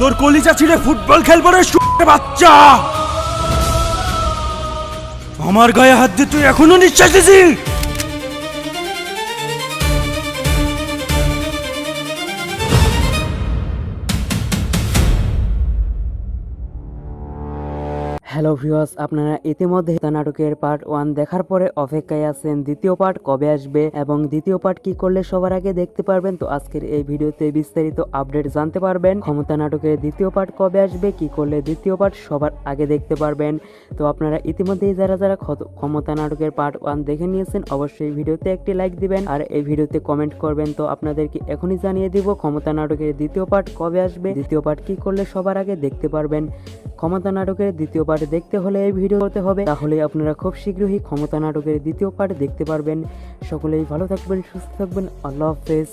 তোর কলিজা ছিঁড়ে ফুটবল খেলবো রে বাচ্চা। আমার গায়ে হাত দিয়ে তুই এখনো নিঃশ্বাস দিছিস? হ্যালো ভিউয়ার্স, আপনারা ইতিমধ্যে নাটকের পার্ট 1 দেখার পরে অপেক্ষায় আছেন দ্বিতীয় পার্ট কবে আসবে এবং দ্বিতীয় পার্ট কি করলে সবার আগে দেখতে পারবেন। তো আজকের এই ভিডিওতে বিস্তারিত আপডেট জানতে পারবেন। ক্ষমতা নাটকের দ্বিতীয় পার্ট কবে আসবে, কি করলে দ্বিতীয় পার্ট সবার আগে দেখতে পারবেন। তো আপনারা ইতিমধ্যেই যারা যারা ক্ষমতা নাটকের পার্ট 1 দেখে নিয়েছেন অবশ্যই ভিডিওতে একটি লাইক দিবেন আর এই ভিডিওতে কমেন্ট করবেন। তো আপনাদেরকে এখনই জানিয়ে দিব ক্ষমতা নাটকের দ্বিতীয় পার্ট কবে আসবে, দ্বিতীয় পার্ট কি করলে সবার আগে দেখতে পারবেন। ক্ষমতা নাটকের দ্বিতীয় পার্ট দেখতে হলে এই ভিডিও করতে হবে, তাহলে আপনারা খুব শীঘ্রই ক্ষমতা নাটকের দ্বিতীয় পার্ট দেখতে পারবেন। সকলেই ভালো থাকবেন, সুস্থ থাকবেন, আল্লাহ হাফেজ।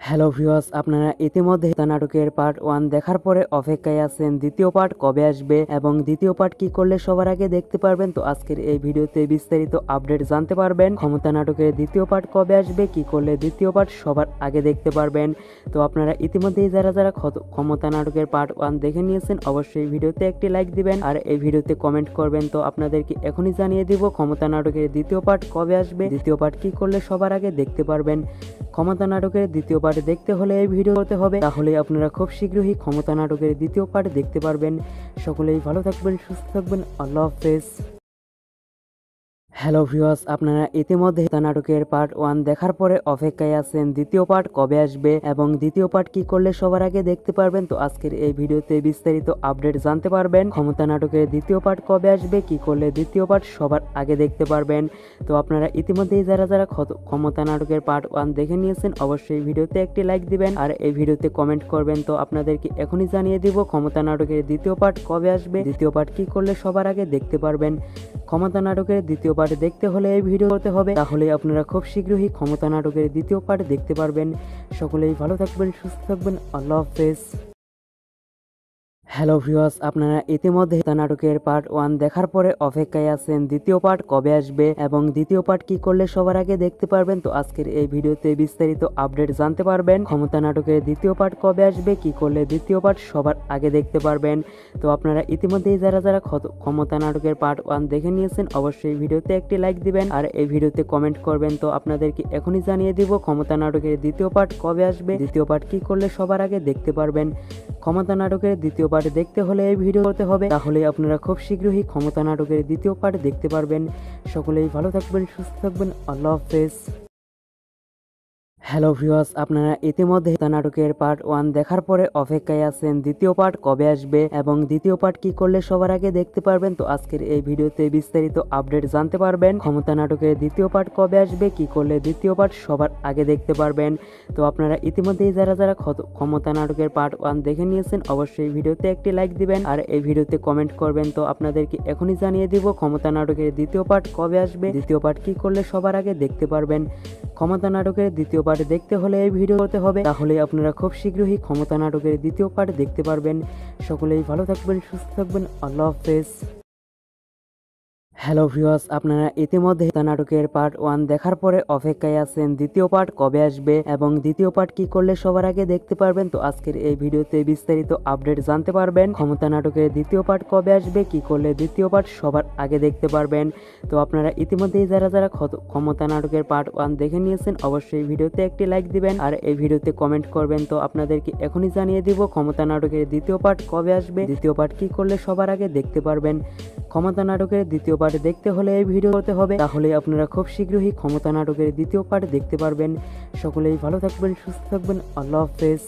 হ্যালো ভিউয়ার্স, আপনারা ইতিমধ্যে নাটকের পার্ট 1 দেখার পরে অপেক্ষায় আছেন দ্বিতীয় পার্ট কবে আসবে এবং দ্বিতীয় পার্ট কি করলে সবার আগে দেখতে পারবেন। তো আজকের এই ভিডিওতে বিস্তারিত আপডেট জানতে পারবেন। ক্ষমতা নাটকের দ্বিতীয় পার্ট কবে আসবে, কি করলে দ্বিতীয় পার্ট সবার আগে দেখতে পারবেন। তো আপনারা ইতিমধ্যেই যারা যারা ক্ষমতা নাটকের পার্ট 1 দেখে নিয়েছেন অবশ্যই ভিডিওতে একটি লাইক দিবেন আর এই ভিডিওতে কমেন্ট করবেন। তো আপনাদেরকে এখনই জানিয়ে দিব ক্ষমতা নাটকের দ্বিতীয় পার্ট কবে আসবে, দ্বিতীয় পার্ট কি করলে সবার আগে দেখতে পারবেন। ক্ষমতা নাটকের দ্বিতীয় পার্ট দেখতে হলে এই ভিডিও করতে হবে, তাহলে আপনারা খুব শীঘ্রই ক্ষমতা নাটকের দ্বিতীয় পার্ট দেখতে পারবেন। সকলেই ভালো থাকবেন, সুস্থ থাকবেন, আল্লাহ হাফেজ। হ্যালো ভিউয়ার্স, আপনারা ইতিমধ্যে নাটকের পার্ট 1 দেখার পরে অপেক্ষায় আছেন দ্বিতীয় পার্ট কবে আসবে এবং দ্বিতীয় পার্ট কি করলে সবার আগে দেখতে পারবেন। তো আজকের এই ভিডিওতে বিস্তারিত আপডেট জানতে পারবেন। ক্ষমতা নাটকের দ্বিতীয় পার্ট কবে আসবে, কি করলে দ্বিতীয় পার্ট সবার আগে দেখতে পারবেন। তো আপনারা ইতিমধ্যেই যারা যারা ক্ষমতা নাটকের পার্ট 1 দেখে নিয়েছেন অবশ্যই ভিডিওতে একটি লাইক দিবেন আর এই ভিডিওতে কমেন্ট করবেন। তো আপনাদেরকে এখনই জানিয়ে দিব ক্ষমতা নাটকের দ্বিতীয় পার্ট কবে আসবে, দ্বিতীয় পার্ট কি করলে সবার আগে দেখতে পারবেন। ক্ষমতা নাটকের দ্বিতীয় পার্ট দেখতে হলে এই ভিডিও করতে হবে, তাহলে আপনারা খুব শীঘ্রই ক্ষমতা নাটকের দ্বিতীয় পার্ট দেখতে পারবেন। সকলেই ভালো থাকবেন, সুস্থ থাকবেন, আল্লাহ হাফেজ। হ্যালো ভিউয়ার্স, আপনারা ইতিমধ্যে নাটকের পার্ট 1 দেখার পরে অপেক্ষায় আছেন দ্বিতীয় পার্ট কবে আসবে এবং দ্বিতীয় পার্ট কি করলে সবার আগে দেখতে পারবেন। তো আজকের এই ভিডিওতে বিস্তারিত আপডেট জানতে পারবেন। ক্ষমতা নাটকের দ্বিতীয় পার্ট কবে আসবে, কি করলে দ্বিতীয় পার্ট সবার আগে দেখতে পারবেন। তো আপনারা ইতিমধ্যেই যারা যারা ক্ষমতা নাটকের পার্ট 1 দেখে নিয়েছেন অবশ্যই ভিডিওতে একটি লাইক দিবেন আর এই ভিডিওতে কমেন্ট করবেন। তো আপনাদেরকে এখনই জানিয়ে দিব ক্ষমতা নাটকের দ্বিতীয় পার্ট কবে আসবে, দ্বিতীয় পার্ট কি করলে সবার আগে দেখতে পারবেন। ক্ষমতা নাটকের দ্বিতীয় পার্ট দেখতে হলে এই ভিডিও করতে হবে, তাহলে আপনারা খুব শীঘ্রই ক্ষমতা নাটকের দ্বিতীয় পার্ট দেখতে পারবেন। সকলেই ভালো থাকবেন, সুস্থ থাকবেন, আল্লাহ হাফেজ। হ্যালো ভিউয়ার্স, আপনারা ইতিমধ্যে নাটকের পার্ট 1 দেখার পরে অপেক্ষায় আছেন দ্বিতীয় পার্ট কবে আসবে এবং দ্বিতীয় পার্ট কি করলে সবার আগে দেখতে পারবেন। তো আজকের এই ভিডিওতে বিস্তারিত আপডেট জানতে পারবেন। ক্ষমতা নাটকের দ্বিতীয় পার্ট কবে আসবে, কি করলে দ্বিতীয় পার্ট সবার আগে দেখতে পারবেন। তো আপনারা ইতিমধ্যেই যারা যারা ক্ষমতা নাটকের পার্ট 1 দেখে নিয়েছেন অবশ্যই ভিডিওতে একটি লাইক দিবেন আর এই ভিডিওতে কমেন্ট করবেন। তো আপনাদেরকে এখনই জানিয়ে দিব ক্ষমতা নাটকের দ্বিতীয় পার্ট কবে আসবে, দ্বিতীয় পার্ট কি করলে সবার আগে দেখতে পারবেন। ক্ষমতা নাটকের দ্বিতীয় পার্ট দেখতে হলে এই ভিডিও করতে হবে, তাহলে আপনারা খুব শীঘ্রই ক্ষমতা নাটকের দ্বিতীয় পার্ট দেখতে পারবেন। সকলেই ভালো থাকবেন, সুস্থ থাকবেন, আল্লাহ হাফেজ। হ্যালো ভিউয়ার্স, আপনারা ইতিমধ্যে নাটকের পার্ট 1 দেখার পরে অপেক্ষায় আছেন দ্বিতীয় পার্ট কবে আসবে এবং দ্বিতীয় পার্ট কি করলে সবার আগে দেখতে পারবেন। তো আজকের এই ভিডিওতে বিস্তারিত আপডেট জানতে পারবেন। ক্ষমতা নাটকের দ্বিতীয় পার্ট কবে আসবে, কি করলে দ্বিতীয় পার্ট সবার আগে দেখতে পারবেন। তো আপনারা ইতিমধ্যেই যারা যারা ক্ষমতা নাটকের পার্ট 1 দেখে নিয়েছেন অবশ্যই ভিডিওতে একটি লাইক দিবেন আর এই ভিডিওতে কমেন্ট করবেন। তো আপনাদেরকে এখনই জানিয়ে দিব ক্ষমতা নাটকের দ্বিতীয় পার্ট কবে আসবে, দ্বিতীয় পার্ট কি করলে সবার আগে দেখতে পারবেন। ক্ষমতা নাটকের দ্বিতীয় পার্ট দেখতে হলে এই ভিডিও করতে হবে, তাহলে আপনারা খুব শীঘ্রই ক্ষমতা নাটকের দ্বিতীয় পার্ট দেখতে পারবেন। সকলেই ভালো থাকবেন, সুস্থ থাকবেন, আল্লাহ হাফেজ।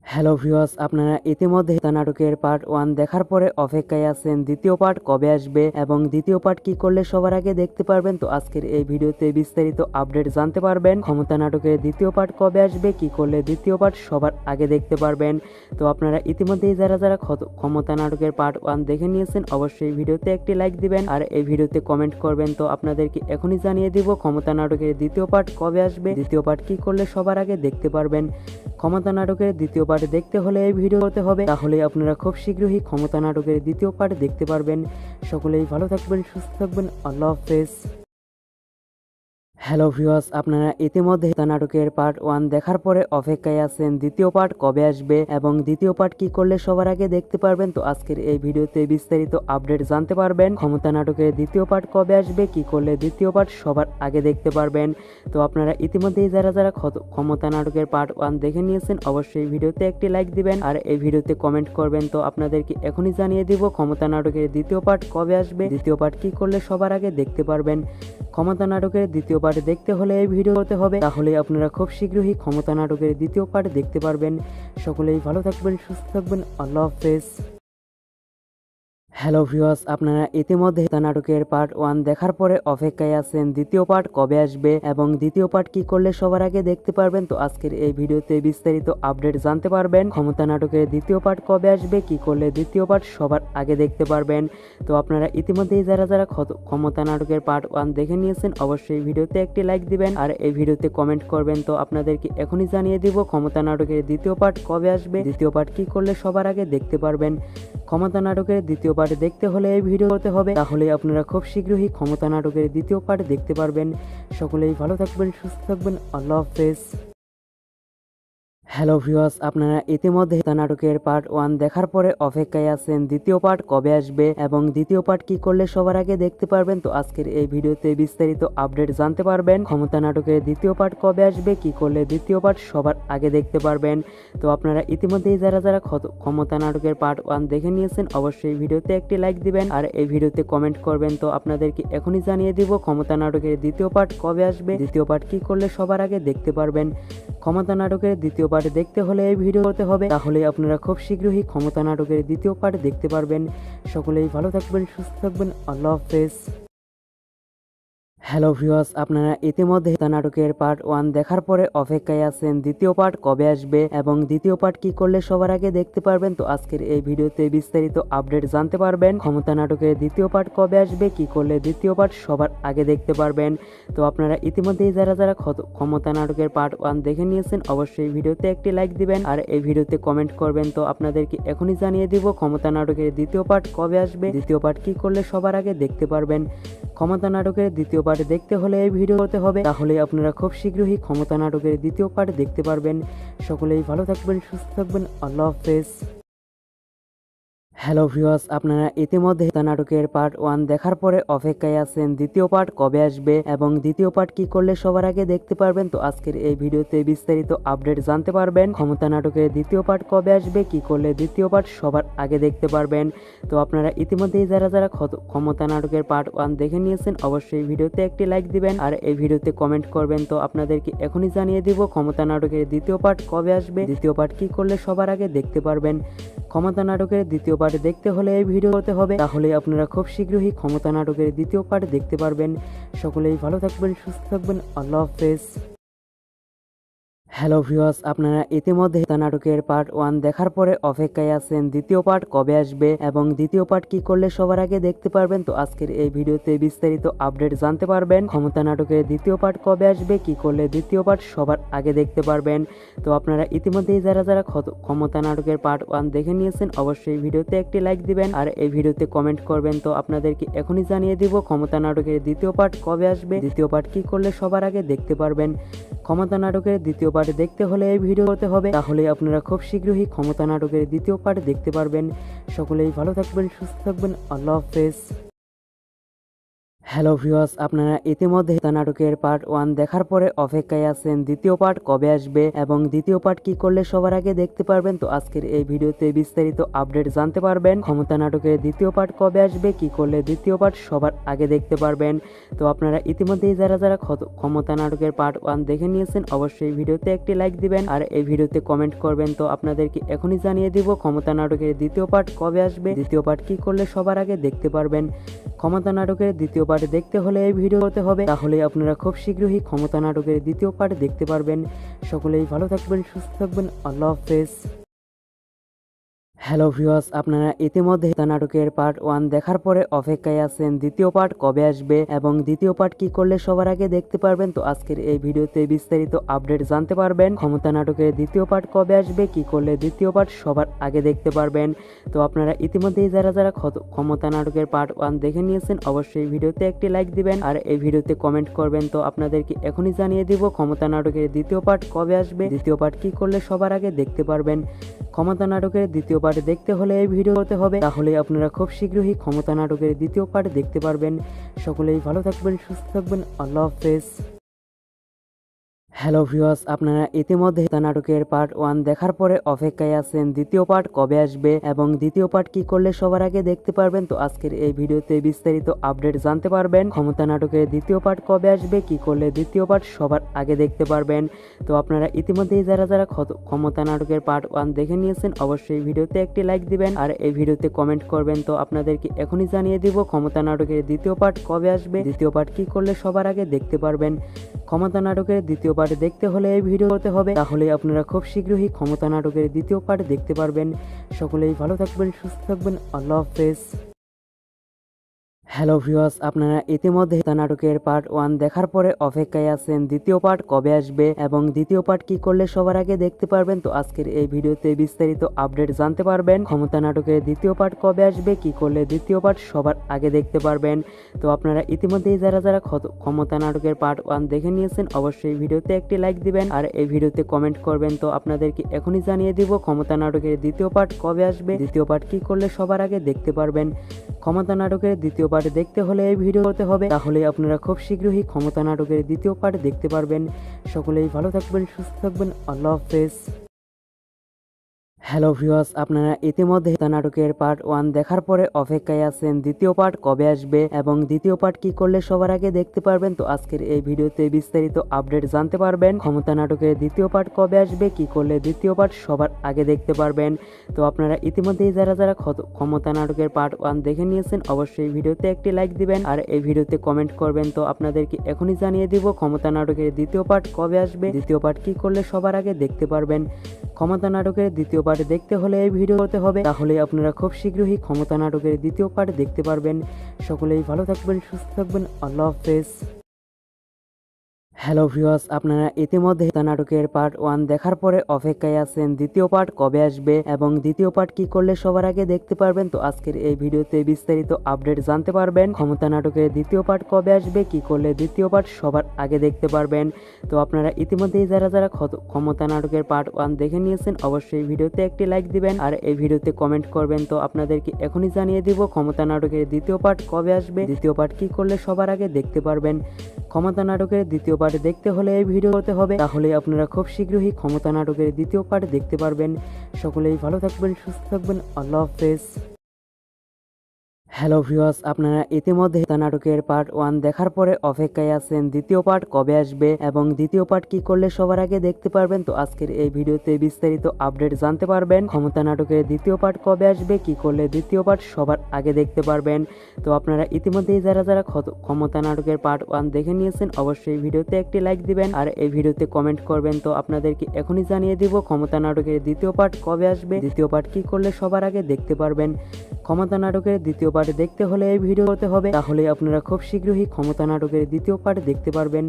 হ্যালো ভিউয়ার্স, আপনারা ইতিমধ্যে নাটকের পার্ট 1 দেখার পরে অপেক্ষায় আছেন দ্বিতীয় পার্ট কবে আসবে এবং দ্বিতীয় পার্ট কি করলে সবার আগে দেখতে পারবেন। তো আজকের এই ভিডিওতে বিস্তারিত আপডেট জানতে পারবেন। ক্ষমতা নাটকের দ্বিতীয় পার্ট কবে আসবে, কি করলে দ্বিতীয় পার্ট সবার আগে দেখতে পারবেন। তো আপনারা ইতিমধ্যেই যারা যারা ক্ষমতা নাটকের পার্ট 1 দেখে নিয়েছেন অবশ্যই ভিডিওতে একটি লাইক দিবেন আর এই ভিডিওতে কমেন্ট করবেন। তো আপনাদেরকে এখনই জানিয়ে দিব ক্ষমতা নাটকের দ্বিতীয় পার্ট কবে আসবে, দ্বিতীয় পার্ট কি করলে সবার আগে দেখতে পারবেন। ক্ষমতা নাটকের দ্বিতীয় পার্ট দেখতে হলে এই ভিডিও করতে হবে, তাহলে আপনারা খুব শীঘ্রই ক্ষমতা নাটকের দ্বিতীয় পার্ট দেখতে পারবেন। সকলেই ভালো থাকবেন, সুস্থ থাকবেন, আল্লাহ হাফেজ। হ্যালো ভিউয়ার্স, আপনারা ইতিমধ্যে দ্য নাটকের পার্ট 1 দেখার পরে অপেক্ষায় আছেন দ্বিতীয় পার্ট কবে আসবে এবং দ্বিতীয় পার্ট কি করলে সবার আগে দেখতে পারবেন। তো আজকের এই ভিডিওতে বিস্তারিত আপডেট জানতে পারবেন। ক্ষমতা নাটকের দ্বিতীয় পার্ট কবে আসবে, কি করলে দ্বিতীয় পার্ট সবার আগে দেখতে পারবেন। তো আপনারা ইতিমধ্যেই যারা যারা ক্ষমতা নাটকের পার্ট 1 দেখে নিয়েছেন অবশ্যই ভিডিওতে একটি লাইক দিবেন আর এই ভিডিওতে কমেন্ট করবেন। তো আপনাদেরকে এখনই জানিয়ে দিব ক্ষমতা নাটকের দ্বিতীয় পার্ট কবে আসবে, দ্বিতীয় পার্ট কি করলে সবার আগে দেখতে পারবেন। ক্ষমতা নাটকের দ্বিতীয় পার্ট দেখতে হলে এই ভিডিও হতে হবে, তাহলে আপনারা খুব শীঘ্রই ক্ষমতা নাটকের দ্বিতীয় পার্ট দেখতে পারবেন। সকলেই ভালো থাকবেন, সুস্থ থাকবেন, আল্লাহ হাফেজ। হ্যালো ভিউয়ার্স, আপনারা ইতিমধ্যে দ্য নাটকের পার্ট 1 দেখার পরে অপেক্ষায় আছেন দ্বিতীয় পার্ট কবে আসবে এবং দ্বিতীয় পার্ট কি করলে সবার আগে দেখতে পারবেন। তো আজকের এই ভিডিওতে বিস্তারিত আপডেট জানতে পারবেন। ক্ষমতা নাটকের দ্বিতীয় পার্ট কবে আসবে, কি করলে দ্বিতীয় পার্ট সবার আগে দেখতে পারবেন। তো আপনারা ইতিমধ্যেই যারা যারা ক্ষমতা নাটকের পার্ট 1 দেখে নিয়েছেন অবশ্যই ভিডিওতে একটি লাইক দিবেন আর এই ভিডিওতে কমেন্ট করবেন। তো আপনাদেরকে এখনই জানিয়ে দিব ক্ষমতা নাটকের দ্বিতীয় পার্ট কবে আসবে, দ্বিতীয় পার্ট কি করলে সবার আগে দেখতে পারবেন। ক্ষমতা নাটকের দ্বিতীয় পার্ট দেখতে হলে এই ভিডিও হতে হবে, তাহলে আপনারা খুব শীঘ্রই ক্ষমতা নাটকের দ্বিতীয় পার্ট দেখতে পারবেন। সকলেই ভালো থাকবেন, সুস্থ থাকবেন, আল্লাহ হাফেজ। হ্যালো ভিউয়ার্স, আপনারা ইতিমধ্যে দ্য নাটকের পার্ট 1 দেখার পরে অপেক্ষায় আছেন দ্বিতীয় পার্ট কবে আসবে এবং দ্বিতীয় পার্ট কি করলে সবার আগে দেখতে পারবেন। তো আজকের এই ভিডিওতে বিস্তারিত আপডেট জানতে পারবেন। ক্ষমতা নাটকের দ্বিতীয় পার্ট কবে আসবে, কি করলে দ্বিতীয় পার্ট সবার আগে দেখতে পারবেন। তো আপনারা ইতিমধ্যেই যারা যারা ক্ষমতা নাটকের পার্ট 1 দেখে নিয়েছেন অবশ্যই ভিডিওতে একটি লাইক দিবেন আর এই ভিডিওতে কমেন্ট করবেন। তো আপনাদেরকে এখনই জানিয়ে দিব ক্ষমতা নাটকের দ্বিতীয় পার্ট কবে আসবে, দ্বিতীয় পার্ট কি করলে সবার আগে দেখতে পারবেন। ক্ষমতা নাটকের দ্বিতীয় পার্ট দেখতে হলে এই ভিডিও হতে হবে, তাহলে আপনারা খুব শীঘ্রই ক্ষমতা নাটকের দ্বিতীয় পার্ট দেখতে পারবেন। সকলেই ভালো থাকবেন, সুস্থ থাকবেন, আল্লাহ হাফেজ। হ্যালো ভিউয়ার্স, আপনারা ইতিমধ্যে দ্য নাটকের পার্ট 1 দেখার পরে অপেক্ষায় আছেন দ্বিতীয় পার্ট কবে আসবে এবং দ্বিতীয় পার্ট কি করলে সবার আগে দেখতে পারবেন। তো আজকের এই ভিডিওতে বিস্তারিত আপডেট জানতে পারবেন। ক্ষমতা নাটকের দ্বিতীয় পার্ট কবে আসবে, কি করলে দ্বিতীয় পার্ট সবার আগে দেখতে পারবেন। তো আপনারা ইতিমধ্যেই যারা যারা ক্ষমতা নাটকের পার্ট 1 দেখে নিয়েছেন অবশ্যই ভিডিওতে একটি লাইক দিবেন আর এই ভিডিওতে কমেন্ট করবেন। তো আপনাদেরকে এখনই জানিয়ে দিব ক্ষমতা নাটকের দ্বিতীয় পার্ট কবে আসবে, দ্বিতীয় পার্ট কি করলে সবার আগে দেখতে পারবেন। ক্ষমতা নাটকের দ্বিতীয় পার্ট দেখতে হলে এই ভিডিও হতে হবে, তাহলে আপনারা খুব শীঘ্রই ক্ষমতা নাটকের দ্বিতীয় পার্ট দেখতে পারবেন। সকলেই ভালো থাকবেন, সুস্থ থাকবেন, আল্লাহ হাফেজ। হ্যালো ভিউয়ার্স, আপনারা ইতিমধ্যে দ্য নাটকের পার্ট 1 দেখার পরে অপেক্ষায় আছেন দ্বিতীয় পার্ট কবে আসবে এবং দ্বিতীয় পার্ট কি করলে সবার আগে দেখতে পারবেন। তো আজকের এই ভিডিওতে বিস্তারিত আপডেট জানতে পারবেন। ক্ষমতা নাটকের দ্বিতীয় পার্ট কবে আসবে, কি করলে দ্বিতীয় পার্ট সবার আগে দেখতে পারবেন। তো আপনারা ইতিমধ্যেই যারা যারা ক্ষমতা নাটকের পার্ট 1 দেখে নিয়েছেন অবশ্যই ভিডিওতে একটি লাইক দিবেন আর এই ভিডিওতে কমেন্ট করবেন। তো আপনাদেরকে এখনই জানিয়ে দিব ক্ষমতা নাটকের দ্বিতীয় পার্ট কবে আসবে, দ্বিতীয় পার্ট কি করলে সবার আগে দেখতে পারবেন। ক্ষমতা নাটকের দ্বিতীয় পার্ট দেখতে হলে এই ভিডিও হতে হবে, তাহলে আপনারা খুব শীঘ্রই ক্ষমতা নাটকের দ্বিতীয় পার্ট দেখতে পারবেন। সকলেই ভালো থাকবেন, সুস্থ থাকবেন, আল্লাহ হাফেজ। হ্যালো ভিউয়ার্স, আপনারা ইতিমধ্যে দ্য নাটকের পার্ট 1 দেখার পরে অপেক্ষায় আছেন দ্বিতীয় পার্ট কবে আসবে এবং দ্বিতীয় পার্ট কি করলে সবার আগে দেখতে পারবেন। তো আজকের এই ভিডিওতে বিস্তারিত আপডেট জানতে পারবেন। ক্ষমতা নাটকের দ্বিতীয় পার্ট কবে আসবে, কি করলে দ্বিতীয় পার্ট সবার আগে দেখতে পারবেন। তো আপনারা ইতিমধ্যেই যারা যারা ক্ষমতা নাটকের পার্ট 1 দেখে নিয়েছেন অবশ্যই ভিডিওতে একটি লাইক দিবেন আর এই ভিডিওতে কমেন্ট করবেন। তো আপনাদেরকে এখনই জানিয়ে দিব ক্ষমতা নাটকের দ্বিতীয় পার্ট কবে আসবে, দ্বিতীয় পার্ট কি করলে সবার আগে দেখতে পারবেন। ক্ষমতা নাটকের দ্বিতীয় পার্ট দেখতে হলে এই ভিডিও হতে হবে, তাহলে আপনারা খুব শীঘ্রই ক্ষমতা নাটকের দ্বিতীয় পার্ট দেখতে পারবেন। সকলেই ভালো থাকবেন, সুস্থ থাকবেন, আল্লাহ হাফেজ। হ্যালো ভিউয়ার্স, আপনারা ইতিমধ্যে দ্য নাটকের পার্ট 1 দেখার পরে অপেক্ষায় আছেন দ্বিতীয় পার্ট কবে আসবে এবং দ্বিতীয় পার্ট কি করলে সবার আগে দেখতে পারবেন। তো আজকের এই ভিডিওতে বিস্তারিত আপডেট জানতে পারবেন। ক্ষমতা নাটকের দ্বিতীয় পার্ট কবে আসবে, কি করলে দ্বিতীয় পার্ট সবার আগে দেখতে পারবেন। তো আপনারা ইতিমধ্যেই যারা যারা ক্ষমতা নাটকের পার্ট 1 দেখে নিয়েছেন অবশ্যই ভিডিওতে একটি লাইক দিবেন আর এই ভিডিওতে কমেন্ট করবেন। তো আপনাদেরকে এখনই জানিয়ে দিব ক্ষমতা নাটকের দ্বিতীয় পার্ট কবে আসবে, দ্বিতীয় পার্ট কি করলে সবার আগে দেখতে পারবেন। ক্ষমতা নাটকের দ্বিতীয় পার্ট দেখতে হলে এই ভিডিও হতে হবে, তাহলে আপনারা খুব শীঘ্রই ক্ষমতা নাটকের দ্বিতীয় পার্ট দেখতে পারবেন। সকলেই ভালো থাকবেন, সুস্থ থাকবেন, আল্লাহ হাফেজ। হ্যালো ভিউয়ার্স, আপনারা ইতিমধ্যে দ্য নাটকের পার্ট 1 দেখার পরে অপেক্ষায় আছেন দ্বিতীয় পার্ট কবে আসবে এবং দ্বিতীয় পার্ট কি করলে সবার আগে দেখতে পারবেন। তো আজকের এই ভিডিওতে বিস্তারিত আপডেট জানতে পারবেন। ক্ষমতা নাটকের দ্বিতীয় পার্ট কবে আসবে, কি করলে দ্বিতীয় পার্ট সবার আগে দেখতে পারবেন। তো আপনারা ইতিমধ্যেই যারা যারা ক্ষমতা নাটকের পার্ট 1 দেখে নিয়েছেন অবশ্যই ভিডিওতে একটি লাইক দিবেন আর এই ভিডিওতে কমেন্ট করবেন। তো আপনাদেরকে এখনই জানিয়ে দিব ক্ষমতা নাটকের দ্বিতীয় পার্ট কবে আসবে, দ্বিতীয় পার্ট কি করলে সবার আগে দেখতে পারবেন। ক্ষমতা নাটকের দ্বিতীয় পার্ট দেখতে হলে এই ভিডিও হতে হবে, তাহলে আপনারা খুব শীঘ্রই ক্ষমতা নাটকের দ্বিতীয় পার্ট দেখতে পারবেন। সকলেই ভালো থাকবেন, সুস্থ থাকবেন, আল্লাহ হাফেজ। হ্যালো ভিউয়ার্স, আপনারা ইতিমধ্যে দ্য নাটকের পার্ট 1 দেখার পরে অপেক্ষায় আছেন দ্বিতীয় পার্ট কবে আসবে এবং দ্বিতীয় পার্ট কি করলে সবার আগে দেখতে পারবেন। তো আজকের এই ভিডিওতে বিস্তারিত আপডেট জানতে পারবেন। ক্ষমতা নাটকের দ্বিতীয় পার্ট কবে আসবে, কি করলে দ্বিতীয় পার্ট সবার আগে দেখতে পারবেন। তো আপনারা ইতিমধ্যেই যারা যারা ক্ষমতা নাটকের পার্ট 1 দেখে নিয়েছেন অবশ্যই ভিডিওতে একটি লাইক দিবেন আর এই ভিডিওতে কমেন্ট করবেন। তো আপনাদেরকে এখনই জানিয়ে দিব ক্ষমতা নাটকের দ্বিতীয় পার্ট কবে আসবে, দ্বিতীয় পার্ট কি করলে সবার আগে দেখতে পারবেন। ক্ষমতা নাটকের দ্বিতীয় পার্ট দেখতে হলে এই ভিডিও হতে হবে, তাহলে আপনারা খুব শীঘ্রই ক্ষমতা নাটকের দ্বিতীয় পার্ট দেখতে পারবেন। সকলেই ভালো থাকবেন, সুস্থ থাকবেন, আল্লাহ হাফেজ। হ্যালো ভিউয়ার্স, আপনারা ইতিমধ্যে দ্য নাটকের পার্ট 1 দেখার পরে অপেক্ষায় আছেন দ্বিতীয় পার্ট কবে আসবে এবং দ্বিতীয় পার্ট কি করলে সবার আগে দেখতে পারবেন। তো আজকের এই ভিডিওতে বিস্তারিত আপডেট জানতে পারবেন। ক্ষমতা নাটকের দ্বিতীয় পার্ট কবে আসবে, কি করলে দ্বিতীয় পার্ট সবার আগে দেখতে পারবেন। তো আপনারা ইতিমধ্যেই যারা যারা ক্ষমতা নাটকের পার্ট 1 দেখে নিয়েছেন অবশ্যই ভিডিওতে একটি লাইক দিবেন আর এই ভিডিওতে কমেন্ট করবেন। তো আপনাদেরকে এখনই জানিয়ে দিব ক্ষমতা নাটকের দ্বিতীয় পার্ট কবে আসবে, দ্বিতীয় পার্ট কি করলে সবার আগে দেখতে পারবেন। ক্ষমতা নাটকের দ্বিতীয় পার্ট দেখতে হলে এই ভিডিও হতে হবে, তাহলে আপনারা খুব শীঘ্রই ক্ষমতা নাটকের দ্বিতীয় পার্ট দেখতে পারবেন। সকলেই ভালো থাকবেন, সুস্থ থাকবেন, আল্লাহ হাফেজ। হ্যালো ভিউয়ার্স, আপনারা ইতিমধ্যে দ্য নাটকের পার্ট 1 দেখার পরে অপেক্ষায় আছেন দ্বিতীয় পার্ট কবে আসবে এবং দ্বিতীয় পার্ট কি করলে সবার আগে দেখতে পারবেন। তো আজকের এই ভিডিওতে বিস্তারিত আপডেট জানতে পারবেন। ক্ষমতা নাটকের দ্বিতীয় পার্ট কবে আসবে, কি করলে দ্বিতীয় পার্ট সবার আগে দেখতে পারবেন। তো আপনারা ইতিমধ্যেই যারা যারা ক্ষমতা নাটকের পার্ট 1 দেখে নিয়েছেন অবশ্যই ভিডিওতে একটি লাইক দিবেন আর এই ভিডিওতে কমেন্ট করবেন। তো আপনাদেরকে এখনই জানিয়ে দিব ক্ষমতা নাটকের দ্বিতীয় পার্ট কবে আসবে, দ্বিতীয় পার্ট কি করলে সবার আগে দেখতে পারবেন। ক্ষমতা নাটকের দ্বিতীয় পার্ট দেখতে হলে এই ভিডিও হতে হবে, তাহলে আপনারা খুব শীঘ্রই ক্ষমতা নাটকের দ্বিতীয় পার্ট দেখতে পারবেন। সকলেই ভালো থাকবেন, সুস্থ থাকবেন, আল্লাহ হাফেজ। হ্যালো ভিউয়ার্স, আপনারা ইতিমধ্যে দ্য নাটকের পার্ট 1 দেখার পরে অপেক্ষায় আছেন দ্বিতীয় পার্ট কবে আসবে এবং দ্বিতীয় পার্ট কি করলে সবার আগে দেখতে পারবেন। তো আজকের এই ভিডিওতে বিস্তারিত আপডেট জানতে পারবেন। ক্ষমতা নাটকের দ্বিতীয় পার্ট কবে আসবে, কি করলে দ্বিতীয় পার্ট সবার আগে দেখতে পারবেন। তো আপনারা ইতিমধ্যেই যারা যারা ক্ষমতা নাটকের পার্ট 1 দেখে নিয়েছেন অবশ্যই ভিডিওতে একটি লাইক দিবেন আর এই ভিডিওতে কমেন্ট করবেন। তো আপনাদেরকে এখনই জানিয়ে দিব ক্ষমতা নাটকের দ্বিতীয় পার্ট কবে আসবে, দ্বিতীয় পার্ট কি করলে সবার আগে দেখতে পারবেন। ক্ষমতা নাটকের দ্বিতীয় পার্ট দেখতে হলে এই ভিডিও হতে হবে, তাহলে আপনারা খুব শীঘ্রই ক্ষমতা নাটকের দ্বিতীয় পার্ট দেখতে পারবেন। সকলেই ভালো থাকবেন, সুস্থ থাকবেন, আল্লাহ হাফেজ। হ্যালো ভিউয়ার্স, আপনারা ইতিমধ্যে দ্য নাটকের পার্ট 1 দেখার পরে অপেক্ষায় আছেন দ্বিতীয় পার্ট কবে আসবে এবং দ্বিতীয় পার্ট কি করলে সবার আগে দেখতে পারবেন। তো আজকের এই ভিডিওতে বিস্তারিত আপডেট জানতে পারবেন। ক্ষমতা নাটকের দ্বিতীয় পার্ট কবে আসবে, কি করলে দ্বিতীয় পার্ট সবার আগে দেখতে পারবেন। তো আপনারা ইতিমধ্যেই যারা যারা ক্ষমতা নাটকের পার্ট 1 দেখে নিয়েছেন অবশ্যই ভিডিওতে একটি লাইক দিবেন আর এই ভিডিওতে কমেন্ট করবেন। তো আপনাদেরকে এখনই জানিয়ে দিব ক্ষমতা নাটকের দ্বিতীয় পার্ট কবে আসবে, দ্বিতীয় পার্ট কি করলে সবার আগে দেখতে পারবেন। ক্ষমতা নাটকের দ্বিতীয় পার্ট দেখতে হলে এই ভিডিও হতে হবে, তাহলে আপনারা খুব শীঘ্রই ক্ষমতা নাটকের দ্বিতীয় পার্ট দেখতে পারবেন।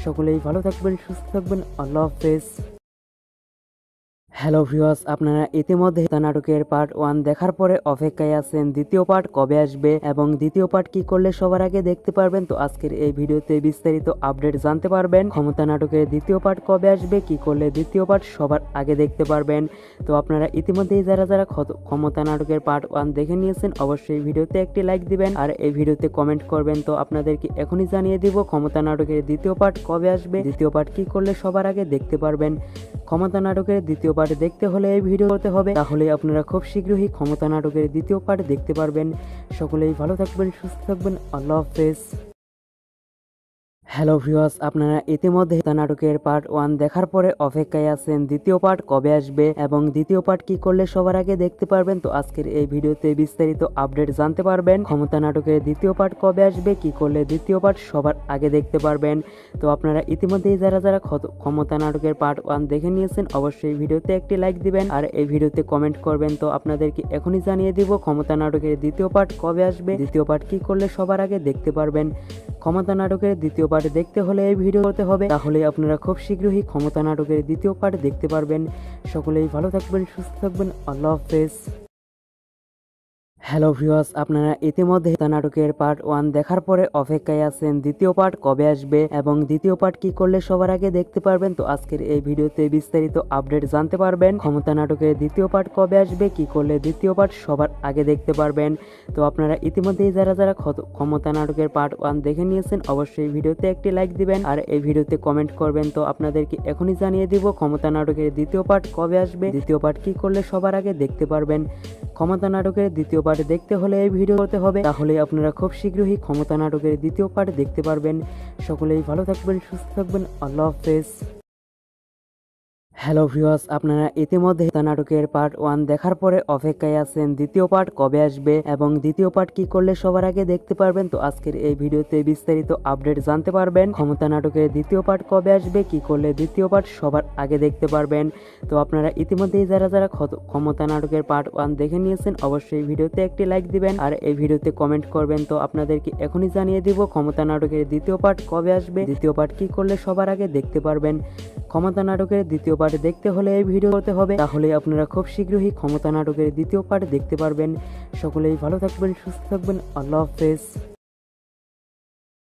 সকলেই ভালো থাকবেন, সুস্থ থাকবেন, আল্লাহ হাফেজ। হ্যালো ভিউয়ার্স, আপনারা ইতিমধ্যে দ্য নাটকের পার্ট 1 দেখার পরে অপেক্ষায় আছেন দ্বিতীয় পার্ট কবে আসবে এবং দ্বিতীয় পার্ট কি করলে সবার আগে দেখতে পারবেন। তো আজকের এই ভিডিওতে বিস্তারিত আপডেট জানতে পারবেন। ক্ষমতা নাটকের দ্বিতীয় পার্ট কবে আসবে, কি করলে দ্বিতীয় পার্ট সবার আগে দেখতে পারবেন। তো আপনারা ইতিমধ্যেই যারা যারা ক্ষমতা নাটকের পার্ট 1 দেখে নিয়েছেন অবশ্যই ভিডিওতে একটি লাইক দিবেন আর এই ভিডিওতে কমেন্ট করবেন। তো আপনাদেরকে এখনই জানিয়ে দিব ক্ষমতা নাটকের দ্বিতীয় পার্ট কবে আসবে, দ্বিতীয় পার্ট কি করলে সবার আগে দেখতে পারবেন। ক্ষমতা নাটকের দ্বিতীয় পার্ট দেখতে হলে এই ভিডিও হতে হবে, তাহলে আপনারা খুব শীঘ্রই ক্ষমতা নাটকের দ্বিতীয় পার্ট দেখতে পারবেন। সকলেই ভালো থাকবেন, সুস্থ থাকবেন, আল্লাহ হাফেজ। হ্যালো ভিউয়ার্স, আপনারা ইতিমধ্যে দ্য নাটকের পার্ট 1 দেখার পরে অপেক্ষায় আছেন দ্বিতীয় পার্ট কবে আসবে এবং দ্বিতীয় পার্ট কি করলে সবার আগে দেখতে পারবেন। তো আজকের এই ভিডিওতে বিস্তারিত আপডেট জানতে পারবেন। ক্ষমতা নাটকের দ্বিতীয় পার্ট কবে আসবে, কি করলে দ্বিতীয় পার্ট সবার আগে দেখতে পারবেন। তো আপনারা ইতিমধ্যেই যারা যারা ক্ষমতা নাটকের পার্ট 1 দেখে নিয়েছেন অবশ্যই ভিডিওতে একটি লাইক দিবেন আর এই ভিডিওতে কমেন্ট করবেন। তো আপনাদেরকে এখনই জানিয়ে দিব ক্ষমতা নাটকের দ্বিতীয় পার্ট কবে আসবে, দ্বিতীয় পার্ট কি করলে সবার আগে দেখতে পারবেন। ক্ষমতা নাটকের দ্বিতীয় পার্ট দেখতে হলে এই ভিডিও করতে হবে, তাহলে আপনারা খুব শীঘ্রই ক্ষমতা নাটকের দ্বিতীয় পার্ট দেখতে পারবেন। সকলেই ভালো থাকবেন, সুস্থ থাকবেন, আল্লাহ হাফেজ। হ্যালো ভিউয়ার্স, আপনারা ইতিমধ্যে দ্য নাটকের পার্ট 1 দেখার পরে অপেক্ষায় আছেন দ্বিতীয় পার্ট কবে আসবে এবং দ্বিতীয় পার্ট কি করলে সবার আগে দেখতে পারবেন। তো আজকের এই ভিডিওতে বিস্তারিত আপডেট জানতে পারবেন। ক্ষমতা নাটকের দ্বিতীয় পার্ট কবে আসবে, কি করলে দ্বিতীয় পার্ট সবার আগে দেখতে পারবেন। তো আপনারা ইতিমধ্যেই যারা যারা ক্ষমতা নাটকের পার্ট 1 দেখে নিয়েছেন অবশ্যই ভিডিওতে একটি লাইক দিবেন আর এই ভিডিওতে কমেন্ট করবেন। তো আপনাদেরকে এখনই জানিয়ে দিব ক্ষমতা নাটকের দ্বিতীয় পার্ট কবে আসবে, দ্বিতীয় পার্ট কি করলে সবার আগে দেখতে পারবেন। ক্ষমতা নাটকের দ্বিতীয় পার্ট দেখতে হলে এই ভিডিও করতে হবে, তাহলে আপনারা খুব শীঘ্রই ক্ষমতা নাটকের দ্বিতীয় পার্ট দেখতে পারবেন। সকলেই ভালো থাকবেন, সুস্থ থাকবেন, আল্লাহ হাফেজ। হ্যালো ভিউয়ার্স, আপনারা ইতিমধ্যে দ্য নাটকের পার্ট 1 দেখার পরে অপেক্ষায় আছেন দ্বিতীয় পার্ট কবে আসবে এবং দ্বিতীয় পার্ট কি করলে সবার আগে দেখতে পারবেন। তো আজকের এই ভিডিওতে বিস্তারিত আপডেট জানতে পারবেন। ক্ষমতা নাটকের দ্বিতীয় পার্ট কবে আসবে, কি করলে দ্বিতীয় পার্ট সবার আগে দেখতে পারবেন। তো আপনারা ইতিমধ্যেই যারা যারা ক্ষমতা নাটকের পার্ট 1 দেখে নিয়েছেন অবশ্যই ভিডিওতে একটি লাইক দিবেন আর এই ভিডিওতে কমেন্ট করবেন। তো আপনাদেরকে এখনই জানিয়ে দিব ক্ষমতা নাটকের দ্বিতীয় পার্ট কবে আসবে, দ্বিতীয় পার্ট কি করলে সবার আগে দেখতে পারবেন। ক্ষমতা নাটকের দ্বিতীয় পার্ট দেখতে হলে এই ভিডিও করতে হবে, তাহলে আপনারা খুব শীঘ্রই ক্ষমতা নাটকের দ্বিতীয় পার্ট দেখতে পারবেন। সকলেই ভালো থাকবেন, সুস্থ থাকবেন, আল্লাহ হাফেজ।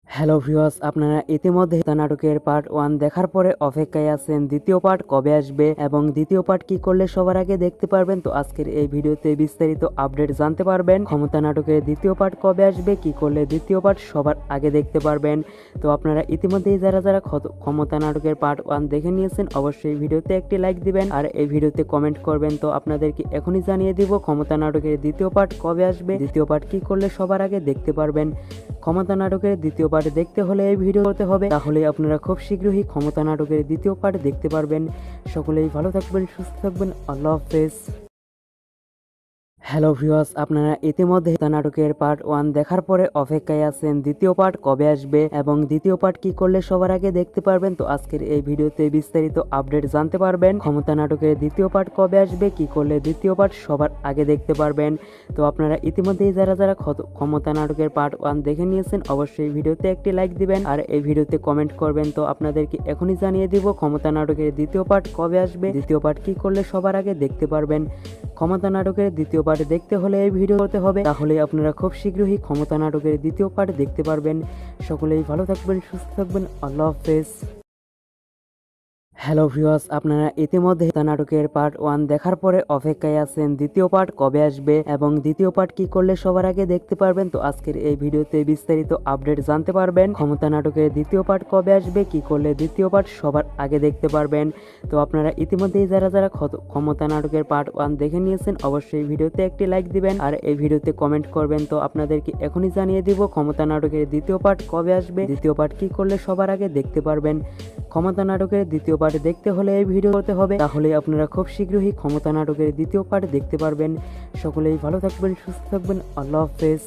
হ্যালো ভিউয়ার্স, আপনারা ইতিমধ্যে দ্য নাটকের পার্ট 1 দেখার পরে অপেক্ষায় আছেন দ্বিতীয় পার্ট কবে আসবে এবং দ্বিতীয় পার্ট কি করলে সবার আগে দেখতে পারবেন। তো আজকের এই ভিডিওতে বিস্তারিত আপডেট জানতে পারবেন। ক্ষমতা নাটকের দ্বিতীয় পার্ট কবে আসবে, কি করলে দ্বিতীয় পার্ট সবার আগে দেখতে পারবেন। তো আপনারা ইতিমধ্যেই যারা যারা ক্ষমতা নাটকের পার্ট 1 দেখে নিয়েছেন অবশ্যই ভিডিওতে একটি লাইক দিবেন আর এই ভিডিওতে কমেন্ট করবেন। তো আপনাদেরকে এখনই জানিয়ে দিব ক্ষমতা নাটকের দ্বিতীয় পার্ট কবে আসবে, দ্বিতীয় পার্ট কি করলে সবার আগে দেখতে পারবেন। ক্ষমতা নাটকের দ্বিতীয় পার্ট দেখতে হলে এই ভিডিও করতে হবে, তাহলে আপনারা খুব শীঘ্রই ক্ষমতা নাটকের দ্বিতীয় পার্ট দেখতে পারবেন। সকলেই ভালো থাকবেন, সুস্থ থাকবেন, আল্লাহ হাফেজ। হ্যালো ভিউয়ার্স, আপনারা ইতিমধ্যে দ্য নাটকের পার্ট 1 দেখার পরে অপেক্ষায় আছেন দ্বিতীয় পার্ট কবে আসবে এবং দ্বিতীয় পার্ট কি করলে সবার আগে দেখতে পারবেন। তো আজকের এই ভিডিওতে বিস্তারিত আপডেট জানতে পারবেন। ক্ষমতা নাটকের দ্বিতীয় পার্ট কবে আসবে, কি করলে দ্বিতীয় পার্ট সবার আগে দেখতে পারবেন। তো আপনারা ইতিমধ্যেই যারা যারা ক্ষমতা নাটকের পার্ট 1 দেখে নিয়েছেন অবশ্যই ভিডিওতে একটি লাইক দিবেন আর এই ভিডিওতে কমেন্ট করবেন। তো আপনাদেরকে এখনই জানিয়ে দিব ক্ষমতা নাটকের দ্বিতীয় পার্ট কবে আসবে, দ্বিতীয় পার্ট কি করলে সবার আগে দেখতে পারবেন। ক্ষমতা নাটকের দ্বিতীয় পার্ট দেখতে হলে এই ভিডিও করতে হবে, তাহলে আপনারা খুব শীঘ্রই ক্ষমতা নাটকের দ্বিতীয় পার্ট দেখতে পারবেন। সকলেই ভালো থাকবেন, সুস্থ থাকবেন, আল্লাহ হাফেজ। হ্যালো ভিউয়ার্স, আপনারা ইতিমধ্যে দ্য নাটকের পার্ট 1 দেখার পরে অপেক্ষায় আছেন দ্বিতীয় পার্ট কবে আসবে এবং দ্বিতীয় পার্ট কি করলে সবার আগে দেখতে পারবেন। তো আজকের এই ভিডিওতে বিস্তারিত আপডেট জানতে পারবেন। ক্ষমতা নাটকের দ্বিতীয় পার্ট কবে আসবে, কি করলে দ্বিতীয় পার্ট সবার আগে দেখতে পারবেন। তো আপনারা ইতিমধ্যেই যারা যারা ক্ষমতা নাটকের পার্ট 1 দেখে নিয়েছেন অবশ্যই ভিডিওতে একটি লাইক দিবেন আর এই ভিডিওতে কমেন্ট করবেন। তো আপনাদেরকে এখনই জানিয়ে দিব ক্ষমতা নাটকের দ্বিতীয় পার্ট কবে আসবে, দ্বিতীয় পার্ট কি করলে সবার আগে দেখতে পারবেন। ক্ষমতা নাটকের দ্বিতীয় পার্ট দেখতে হলে এই ভিডিও করতে হবে, তাহলে আপনারা খুব শীঘ্রই ক্ষমতা নাটকের দ্বিতীয় পার্ট দেখতে পারবেন। সকলেই ভালো থাকবেন, সুস্থ থাকবেন, আল্লাহ হাফেজ।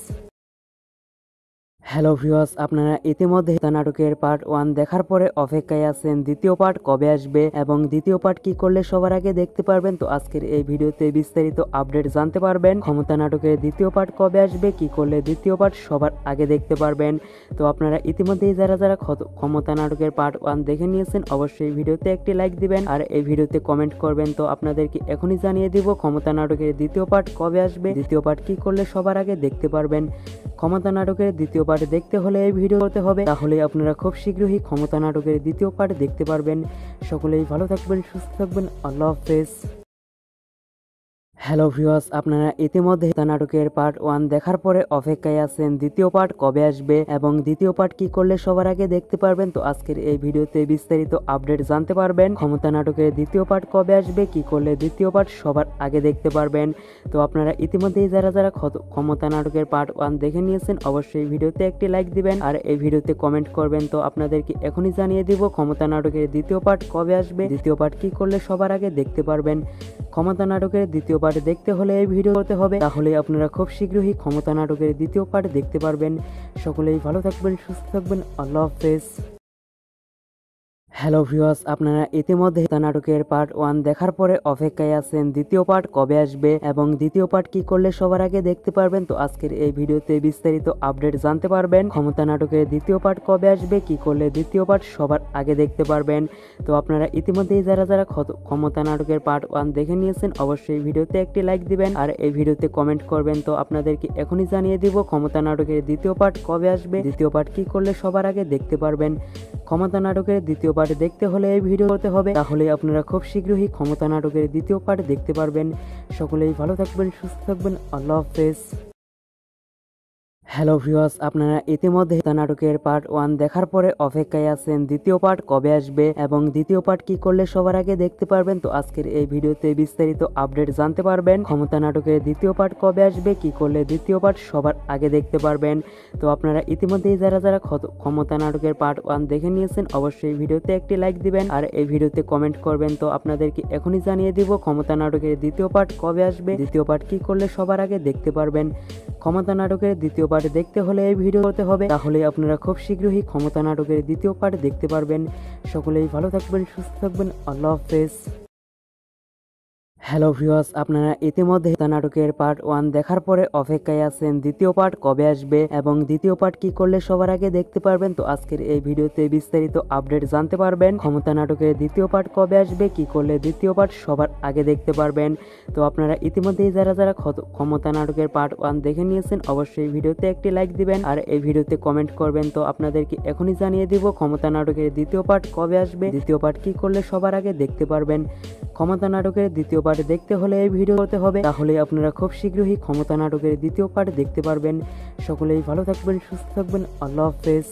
হ্যালো ভিউয়ার্স, আপনারা ইতিমধ্যে দ্য নাটকের পার্ট 1 দেখার পরে অপেক্ষায় আছেন দ্বিতীয় পার্ট কবে আসবে এবং দ্বিতীয় পার্ট কি করলে সবার আগে দেখতে পারবেন। তো আজকের এই ভিডিওতে বিস্তারিত আপডেট জানতে পারবেন। ক্ষমতা নাটকের দ্বিতীয় পার্ট কবে আসবে, কি করলে দ্বিতীয় পার্ট সবার আগে দেখতে পারবেন। তো আপনারা ইতিমধ্যেই যারা যারা ক্ষমতা নাটকের পার্ট 1 দেখে নিয়েছেন অবশ্যই ভিডিওতে একটি লাইক দিবেন আর এই ভিডিওতে কমেন্ট করবেন। তো আপনাদেরকে এখনই জানিয়ে দিব ক্ষমতা নাটকের দ্বিতীয় পার্ট কবে আসবে, দ্বিতীয় পার্ট কি করলে সবার আগে দেখতে পারবেন। ক্ষমতা নাটকের দ্বিতীয় পার্ট দেখতে হলে এই ভিডিও করতে হবে, তাহলে আপনারা খুব শীঘ্রই ক্ষমতা নাটকের দ্বিতীয় পার্ট দেখতে পারবেন। সকলেই ভালো থাকবেন, সুস্থ থাকবেন, আল্লাহ হাফেজ। হ্যালো ভিউয়ার্স, আপনারা ইতিমধ্যে দ্য নাটকের পার্ট 1 দেখার পরে অপেক্ষায় আছেন দ্বিতীয় পার্ট কবে আসবে এবং দ্বিতীয় পার্ট কি করলে সবার আগে দেখতে পারবেন। তো আজকের এই ভিডিওতে বিস্তারিত আপডেট জানতে পারবেন। ক্ষমতা নাটকের দ্বিতীয় পার্ট কবে আসবে, কি করলে দ্বিতীয় পার্ট সবার আগে দেখতে পারবেন। তো আপনারা ইতিমধ্যেই যারা যারা ক্ষমতা নাটকের পার্ট 1 দেখে নিয়েছেন অবশ্যই ভিডিওতে একটি লাইক দিবেন আর এই ভিডিওতে কমেন্ট করবেন। তো আপনাদেরকে এখনই জানিয়ে দিব ক্ষমতা নাটকের দ্বিতীয় পার্ট কবে আসবে, দ্বিতীয় পার্ট কি করলে সবার আগে দেখতে পারবেন। ক্ষমতা নাটকের দ্বিতীয় পার্ট দেখতে হলে এই ভিডিও করতে হবে, তাহলে আপনারা খুব শীঘ্রই ক্ষমতা নাটকের দ্বিতীয় পার্ট দেখতে পারবেন। সকলেই ভালো থাকবেন, সুস্থ থাকবেন, আল্লাহ হাফেজ। হ্যালো ভিউয়ার্স, আপনারা ইতিমধ্যে দ্য নাটকের পার্ট 1 দেখার পরে অপেক্ষায় আছেন দ্বিতীয় পার্ট কবে আসবে এবং দ্বিতীয় পার্ট কি করলে সবার আগে দেখতে পারবেন। তো আজকের এই ভিডিওতে বিস্তারিত আপডেট জানতে পারবেন। ক্ষমতা নাটকের দ্বিতীয় পার্ট কবে আসবে, কি করলে দ্বিতীয় পার্ট সবার আগে দেখতে পারবেন। তো আপনারা ইতিমধ্যেই যারা যারা ক্ষমতা নাটকের পার্ট 1 দেখে নিয়েছেন অবশ্যই ভিডিওতে একটি লাইক দিবেন আর এই ভিডিওতে কমেন্ট করবেন। তো আপনাদেরকে এখনই জানিয়ে দিব ক্ষমতা নাটকের দ্বিতীয় পার্ট কবে আসবে, দ্বিতীয় পার্ট কি করলে সবার আগে দেখতে পারবেন। ক্ষমতা নাটকের দ্বিতীয় পার্ট দেখতে হলে এই ভিডিও করতে হবে, তাহলে আপনারা খুব শীঘ্রই ক্ষমতা নাটকের দ্বিতীয় পার্ট দেখতে পারবেন। সকলেই ভালো থাকবেন, সুস্থ থাকবেন, আল্লাহ হাফেজ। হ্যালো ভিউয়ার্স, আপনারা ইতিমধ্যে দ্য নাটকের পার্ট 1 দেখার পরে অপেক্ষায় আছেন দ্বিতীয় পার্ট কবে আসবে এবং দ্বিতীয় পার্ট কি করলে সবার আগে দেখতে পারবেন। তো আজকের এই ভিডিওতে বিস্তারিত আপডেট জানতে পারবেন। ক্ষমতা নাটকের দ্বিতীয় পার্ট কবে আসবে, কি করলে দ্বিতীয় পার্ট সবার আগে দেখতে পারবেন। তো আপনারা ইতিমধ্যেই যারা যারা ক্ষমতা নাটকের পার্ট 1 দেখে নিয়েছেন অবশ্যই ভিডিওতে একটি লাইক দিবেন আর এই ভিডিওতে কমেন্ট করবেন। তো আপনাদেরকে এখনই জানিয়ে দিব ক্ষমতা নাটকের দ্বিতীয় পার্ট কবে আসবে, দ্বিতীয় পার্ট কি করলে সবার আগে দেখতে পারবেন। ক্ষমতা নাটকের দ্বিতীয় পার্ট দেখতে হলে এই ভিডিও করতে হবে, তাহলে আপনারা খুব শীঘ্রই ক্ষমতা নাটকের দ্বিতীয় পার্ট দেখতে পারবেন। সকলেই ভালো থাকবেন, সুস্থ থাকবেন, আল্লাহ হাফেজ। হ্যালো ভিউয়ার্স, আপনারা ইতিমধ্যে দ্য নাটকের পার্ট 1 দেখার পরে অপেক্ষায় আছেন দ্বিতীয় পার্ট কবে আসবে এবং দ্বিতীয় পার্ট কি করলে সবার আগে দেখতে পারবেন। তো আজকের এই ভিডিওতে বিস্তারিত আপডেট জানতে পারবেন। ক্ষমতা নাটকের দ্বিতীয় পার্ট কবে আসবে, কি করলে দ্বিতীয় পার্ট সবার আগে দেখতে পারবেন। তো আপনারা ইতিমধ্যেই যারা যারা ক্ষমতা নাটকের পার্ট 1 দেখে নিয়েছেন অবশ্যই ভিডিওতে একটি লাইক দিবেন আর এই ভিডিওতে কমেন্ট করবেন। তো আপনাদেরকে এখনই জানিয়ে দিব ক্ষমতা নাটকের দ্বিতীয় পার্ট কবে আসবে, দ্বিতীয় পার্ট কি করলে সবার আগে দেখতে পারবেন। ক্ষমতা নাটকের দ্বিতীয় পার্ট দেখতে হলে এই ভিডিও করতে হবে, তাহলে আপনারা খুব শীঘ্রই ক্ষমতা নাটকের দ্বিতীয় পার্ট দেখতে পারবেন। সকলেই ভালো থাকবেন, সুস্থ থাকবেন, আল্লাহ হাফেজ।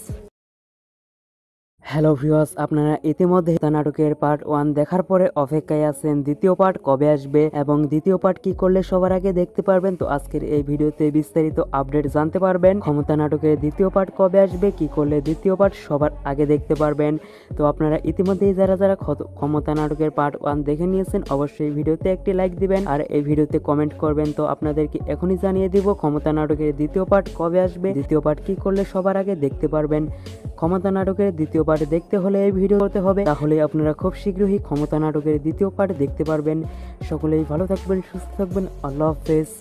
হ্যালো ভিউয়ার্স, আপনারা ইতিমধ্যে দ্য নাটকের পার্ট 1 দেখার পরে অপেক্ষায় আছেন দ্বিতীয় পার্ট কবে আসবে এবং দ্বিতীয় পার্ট কি করলে সবার আগে দেখতে পারবেন। তো আজকের এই ভিডিওতে বিস্তারিত আপডেট জানতে পারবেন। ক্ষমতা নাটকের দ্বিতীয় পার্ট কবে আসবে, কি করলে দ্বিতীয় পার্ট সবার আগে দেখতে পারবেন। তো আপনারা ইতিমধ্যেই যারা যারা ক্ষমতা নাটকের পার্ট 1 দেখে নিয়েছেন অবশ্যই ভিডিওতে একটি লাইক দিবেন আর এই ভিডিওতে কমেন্ট করবেন। তো আপনাদেরকে এখনই জানিয়ে দিব ক্ষমতা নাটকের দ্বিতীয় পার্ট কবে আসবে, দ্বিতীয় পার্ট কি করলে সবার আগে দেখতে পারবেন। ক্ষমতা নাটকের দ্বিতীয় পার্ট দেখতে হলে এই ভিডিও করতে হবে, তাহলে আপনারা খুব শীঘ্রই ক্ষমতা নাটকের দ্বিতীয় পার্ট দেখতে পারবেন। সকলেই ভালো থাকবেন, সুস্থ থাকবেন, আল্লাহ হাফেজ।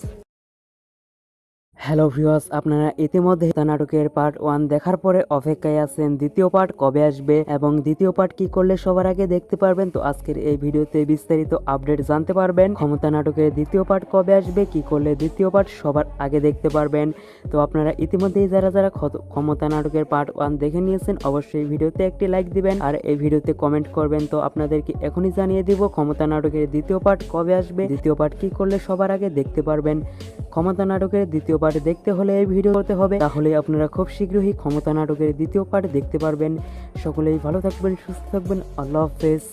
হ্যালো ভিউয়ার্স, আপনারা ইতিমধ্যে দ্য নাটকের পার্ট 1 দেখার পরে অপেক্ষায় আছেন দ্বিতীয় পার্ট কবে আসবে এবং দ্বিতীয় পার্ট কি করলে সবার আগে দেখতে পারবেন। তো আজকের এই ভিডিওতে বিস্তারিত আপডেট জানতে পারবেন। ক্ষমতা নাটকের দ্বিতীয় পার্ট কবে আসবে, কি করলে দ্বিতীয় পার্ট সবার আগে দেখতে পারবেন। তো আপনারা ইতিমধ্যেই যারা যারা ক্ষমতা নাটকের পার্ট 1 দেখে নিয়েছেন অবশ্যই ভিডিওতে একটি লাইক দিবেন আর এই ভিডিওতে কমেন্ট করবেন। তো আপনাদেরকে এখনই জানিয়ে দিব ক্ষমতা নাটকের দ্বিতীয় পার্ট কবে আসবে, দ্বিতীয় পার্ট কি করলে সবার আগে দেখতে পারবেন। ক্ষমতা নাটকের দ্বিতীয় পার্ট দেখতে হলে এই ভিডিও করতে হবে, তাহলে আপনারা খুব শীঘ্রই ক্ষমতা নাটকের দ্বিতীয় পার্ট দেখতে পারবেন। সকলেই ভালো থাকবেন, সুস্থ থাকবেন, আল্লাহ হাফেজ।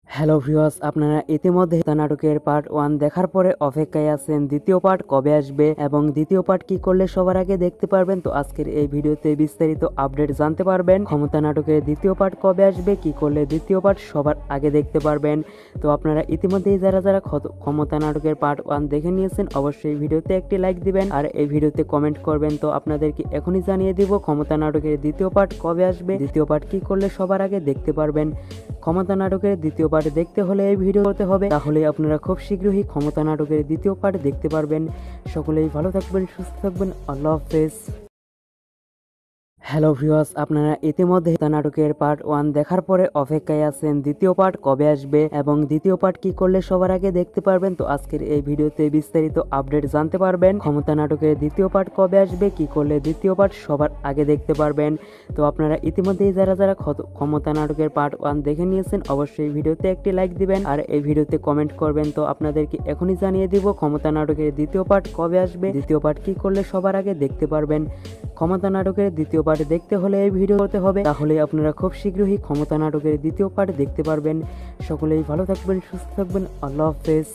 হ্যালো ভিউয়ার্স, আপনারা ইতিমধ্যে দ্য নাটকের পার্ট 1 দেখার পরে অপেক্ষায় আছেন দ্বিতীয় পার্ট কবে আসবে এবং দ্বিতীয় পার্ট কি করলে সবার আগে দেখতে পারবেন। তো আজকের এই ভিডিওতে বিস্তারিত আপডেট জানতে পারবেন। ক্ষমতা নাটকের দ্বিতীয় পার্ট কবে আসবে, কি করলে দ্বিতীয় পার্ট সবার আগে দেখতে পারবেন। তো আপনারা ইতিমধ্যেই যারা যারা ক্ষমতা নাটকের পার্ট 1 দেখে নিয়েছেন অবশ্যই ভিডিওতে একটি লাইক দিবেন আর এই ভিডিওতে কমেন্ট করবেন। তো আপনাদেরকে এখনই জানিয়ে দিব ক্ষমতা নাটকের দ্বিতীয় পার্ট কবে আসবে, দ্বিতীয় পার্ট কি করলে সবার আগে দেখতে পারবেন। ক্ষমতা নাটকের দ্বিতীয় পার্ট দেখতে হলে এই ভিডিও করতে হবে, তাহলে আপনারা খুব শীঘ্রই ক্ষমতা নাটকের দ্বিতীয় পার্ট দেখতে পারবেন। সকলেই ভালো থাকবেন, সুস্থ থাকবেন, আল্লাহ হাফেজ। হ্যালো ভিউয়ার্স, আপনারা ইতিমধ্যে দ্য নাটকের পার্ট 1 দেখার পরে অপেক্ষায় আছেন দ্বিতীয় পার্ট কবে আসবে এবং দ্বিতীয় পার্ট কি করলে সবার আগে দেখতে পারবেন। তো আজকের এই ভিডিওতে বিস্তারিত আপডেট জানতে পারবেন। ক্ষমতা নাটকের দ্বিতীয় পার্ট কবে আসবে, কি করলে দ্বিতীয় পার্ট সবার আগে দেখতে পারবেন। তো আপনারা ইতিমধ্যেই যারা যারা ক্ষমতা নাটকের পার্ট 1 দেখে নিয়েছেন অবশ্যই ভিডিওতে একটি লাইক দিবেন আর এই ভিডিওতে কমেন্ট করবেন। তো আপনাদেরকে এখনই জানিয়ে দিব ক্ষমতা নাটকের দ্বিতীয় পার্ট কবে আসবে, দ্বিতীয় পার্ট কি করলে সবার আগে দেখতে পারবেন। ক্ষমতা নাটকের দ্বিতীয় পার্ট দেখতে হলে এই ভিডিও করতে হবে, তাহলে আপনারা খুব শীঘ্রই ক্ষমতা নাটকের দ্বিতীয় পার্ট দেখতে পারবেন। সকলেই ভালো থাকবেন, সুস্থ থাকবেন, আল্লাহ হাফেজ।